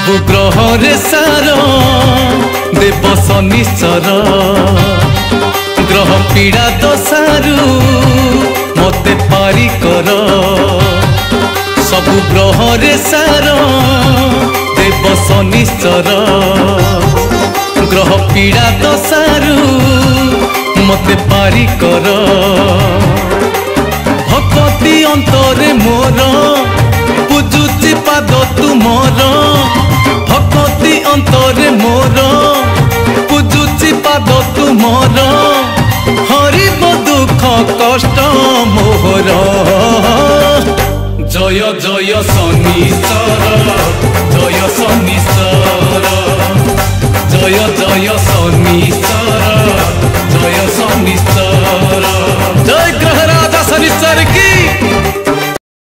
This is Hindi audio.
सबु ग्रह रे सार देव शनिश्चर ग्रह पीड़ा दशारू मते पारी कर सबु ग्रह रे सार देव शनिश्चर ग्रह पीड़ा दशारू मते पारी कर भक्ति अंतरे मोर पूजुची पाद तुमर भक्ति अंतरे मोर पूजुची पाद तुमर हरिब दुख कष्ट मोहर जय जय शनिश्चर जय शनिश्चर जय जय शनिश्चर जय शनिश्चर जय